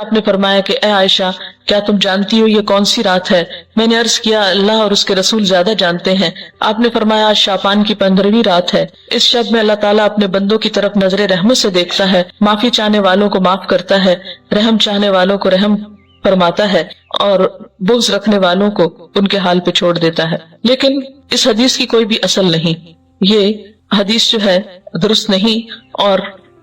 آپ نے فرمایا کہ اے عائشہ کیا تم جانتی ہو یہ کون سی رات ہے؟ میں نے عرض کیا اللہ اور اس کے رسول زیادہ جانتے ہیں۔ آپ نے فرمایا آج شعبان کی 15ویں رات ہے، اس شب میں اللہ تعالیٰ اپنے بندوں کی طرف نظر رحمت سے دیکھتا ہے، معافی چاہنے والوں کو معاف کرتا ہے، رحم چاہنے والوں کو رحم فرماتا ہے اور بغض رکھنے والوں کو ان کے حال پہ چھوڑ دیتا ہے۔ لیکن اس حدیث کی کوئی بھی اصل نہیں، یہ حدیث جو ہے درست نہیں اور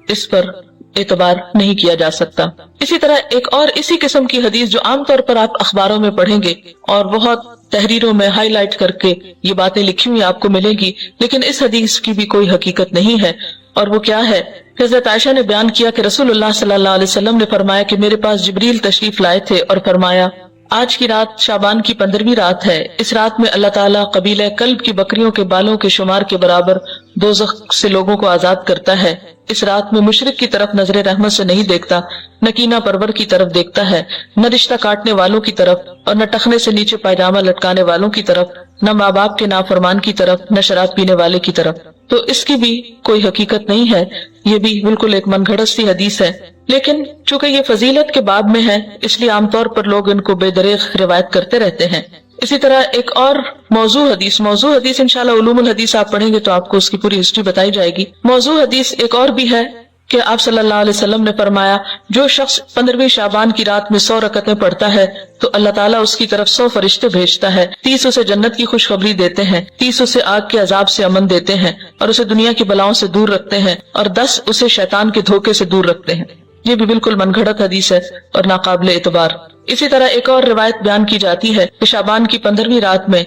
اس پر اعتبار نہیں کیا جا سکتا۔ اسی طرح ایک اور اسی قسم کی حدیث جو عام طور پر آپ اخباروں میں پڑھیں گے اور بہت تحریروں میں ہائی لائٹ کر کے یہ باتیں لکھی ہوئی آپ کو ملے گی، لیکن اس حدیث کی بھی کوئی حقیقت نہیں ہے، اور وہ کیا ہے؟ حضرت عائشہ نے بیان کیا کہ رسول اللہ صلی اللہ علیہ وسلم نے فرمایا کہ میرے پاس جبریل تشریف لائے تھے اور فرمایا آج کی رات شعبان کی 15ویں رات ہے، اس رات میں اللہ تعالیٰ قبیلہ کلب کی بکریوں کے بالوں کے شمار کے برابر دوزخ سے لوگوں کو آزاد کرتا ہے۔ اس رات میں مشرک کی طرف نظر رحمت سے نہیں دیکھتا، نہ کینہ پرور کی طرف دیکھتا ہے، نہ رشتہ کاٹنے والوں کی طرف اور نہ ٹخنے سے نیچے پائجامہ لٹکانے والوں کی طرف، نہ ماں باپ کے نافرمان کی طرف، نہ شراب پینے والے کی طرف۔ تو اس کی بھی کوئی حقیقت نہیں ہے، یہ بھی بالکل ایک من گھڑت سی حدیث ہے، لیکن چونکہ یہ فضیلت کے باب میں ہے اس لیے عام طور پر لوگ ان کو بے دریغ روایت کرتے رہتے ہیں۔ اسی طرح ایک اور موضوع حدیث انشاءاللہ علوم الحدیث آپ پڑھیں گے تو آپ کو اس کی پوری ہسٹری بتائی جائے گی۔ موضوع حدیث ایک اور بھی ہے کہ آپ صلی اللہ علیہ وسلم نے فرمایا جو شخص 15ویں شعبان کی رات میں 100 رکعتیں پڑھتا ہے تو اللہ تعالیٰ اس کی طرف 100 فرشتے بھیجتا ہے، 30 اسے جنت کی خوشخبری دیتے ہیں، 30 اسے آگ کے عذاب سے امن دیتے ہیں اور اسے دنیا کی بلاؤں سے دور رکھتے ہیں، اور 10 اسے شیطان کے دھوکے سے دور رکھتے ہیں۔ یہ بھی بالکل من گھڑت حدیث ہے اور ناقابل اعتبار۔ اسی طرح ایک اور روایت بیان کی جاتی ہے کہ شعبان کی 15ویں رات میں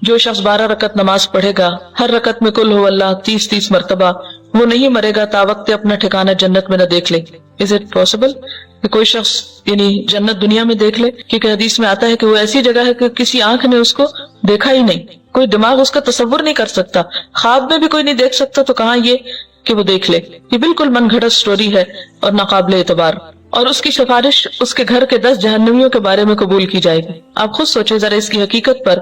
جو شخص 12 رکعت نماز پڑھے گا، ہر رکعت میں قل ہو اللہ 30 مرتبہ، وہ نہیں مرے گا تا وقت اپنا ٹھکانہ جنت میں نہ دیکھ لے۔ Is it possible کہ کوئی شخص یعنی جنت دنیا میں دیکھ لے؟ کیونکہ حدیث میں آتا ہے کہ وہ ایسی جگہ ہے کہ کسی آنکھ نے اس کو دیکھا ہی نہیں، کوئی دماغ اس کا تصور نہیں کر سکتا، خواب میں بھی کوئی نہیں دیکھ سکتا، تو کہاں یہ کہ وہ دیکھ لے۔ یہ بالکل من گھڑت سٹوری ہے اور ناقابل اعتبار، اور اس کی سفارش اس کے گھر کے 10 جہنمیوں کے بارے میں قبول کی جائے گی۔ آپ خود سوچیں ذرا اس کی حقیقت پر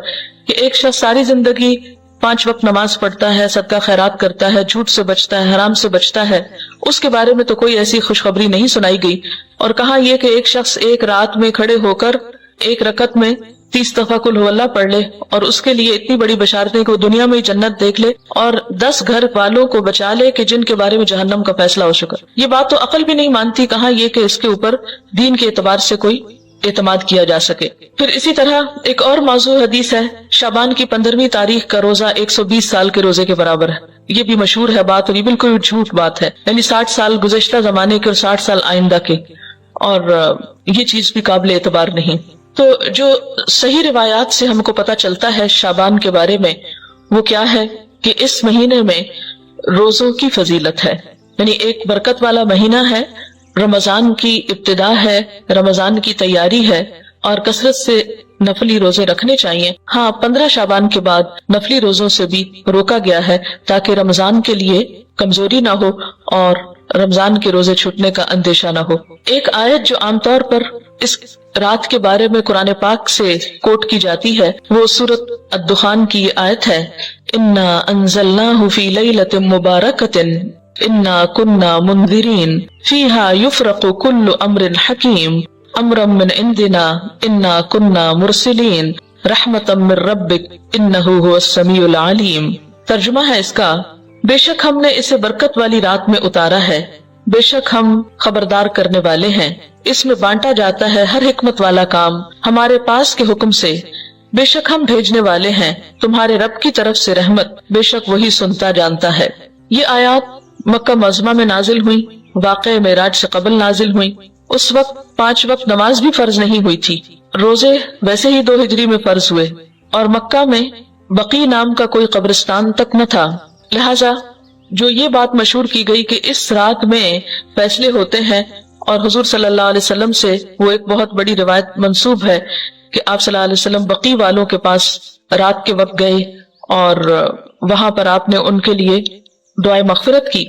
کہ ایک شخص ساری زندگی 5 وقت نماز پڑھتا ہے، صدقہ خیرات کرتا ہے، جھوٹ سے بچتا ہے، حرام سے بچتا ہے، اس کے بارے میں تو کوئی ایسی خوشخبری نہیں سنائی گئی، اور کہاں یہ کہ ایک شخص ایک رات میں کھڑے ہو کر ایک رکعت میں 30 دفعہ قل ہو اللہ پڑھ لے اور اس کے لیے اتنی بڑی بشارتیں کہ وہ دنیا میں ہی جنت دیکھ لے اور 10 گھر والوں کو بچا لے کہ جن کے بارے میں جہنم کا فیصلہ ہو چکا۔ یہ بات تو عقل بھی نہیں مانتی، کہاں یہ کہ اس کے اوپر دین کے اعتبار سے کوئی اعتماد کیا جا سکے۔ پھر اسی طرح ایک اور موضوع حدیث ہے شعبان کی 15ویں تاریخ کا روزہ 120 سال کے روزے کے برابر ہے۔ یہ بھی مشہور ہے بات اور یہ بالکل جھوٹ بات ہے، یعنی 60 سال گزشتہ زمانے کے اور 60 سال آئندہ کے، اور یہ چیز بھی قابل اعتبار نہیں۔ تو جو صحیح روایات سے ہم کو پتہ چلتا ہے شعبان کے بارے میں وہ کیا ہے کہ اس مہینے میں روزوں کی فضیلت ہے، یعنی ایک برکت والا مہینہ ہے، رمضان کی ابتدا ہے، رمضان کی تیاری ہے، اور کثرت سے نفلی روزے رکھنے چاہیے۔ ہاں 15 شعبان کے بعد نفلی روزوں سے بھی روکا گیا ہے تاکہ رمضان کے لیے کمزوری نہ ہو اور رمضان کے روزے چھوٹنے کا اندیشہ نہ ہو۔ ایک آیت جو عام طور پر اس رات کے بارے میں قرآن پاک سے کوٹ کی جاتی ہے وہ سورۃ الدخان کی یہ آیت ہے، انا انزلناہ فی لیلۃ مبارکۃ انا کنا منذرین فیہا یفرق کل امر حکیم امرا من عندنا انا کنا مرسلین رحمتا من ربک انہ هو السمیع العلیم۔ ترجمہ ہے اس کا، بے شک ہم نے اسے برکت والی رات میں اتارا ہے، بے شک ہم خبردار کرنے والے ہیں، اس میں بانٹا جاتا ہے ہر حکمت والا کام ہمارے پاس کے حکم سے، بے شک ہم بھیجنے والے ہیں تمہارے رب کی طرف سے رحمت، بے شک وہی سنتا جانتا ہے۔ یہ آیات مکہ معظمہ میں نازل ہوئی، واقع معراج سے قبل نازل ہوئی۔ اس وقت 5 وقت نماز بھی فرض نہیں ہوئی تھی، روزے ویسے ہی 2 ہجری میں فرض ہوئے، اور مکہ میں بقی نام کا کوئی قبرستان تک نہ تھا، لہذا جو یہ بات مشہور کی گئی کہ اس رات میں فیصلے ہوتے ہیں، اور حضور صلی اللہ علیہ وسلم سے وہ ایک بہت بڑی روایت منسوب ہے کہ آپ صلی اللہ علیہ وسلم بقی والوں کے پاس رات کے وقت گئے اور وہاں پر آپ نے ان کے لیے دعائے مغفرت کی،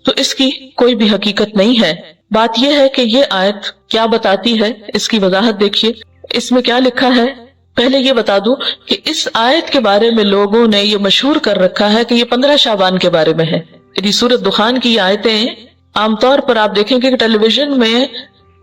تو اس کی کوئی بھی حقیقت نہیں ہے۔ بات یہ ہے کہ یہ آیت کیا بتاتی ہے، اس کی وضاحت دیکھیے، اس میں کیا لکھا ہے۔ پہلے یہ بتا دوں کہ اس آیت کے بارے میں لوگوں نے یہ مشہور کر رکھا ہے کہ یہ 15 شعبان کے بارے میں ہے۔ یعنی سورۃ دخان کی یہ آیتیں عام طور پر آپ دیکھیں کہ ٹیلی ویژن میں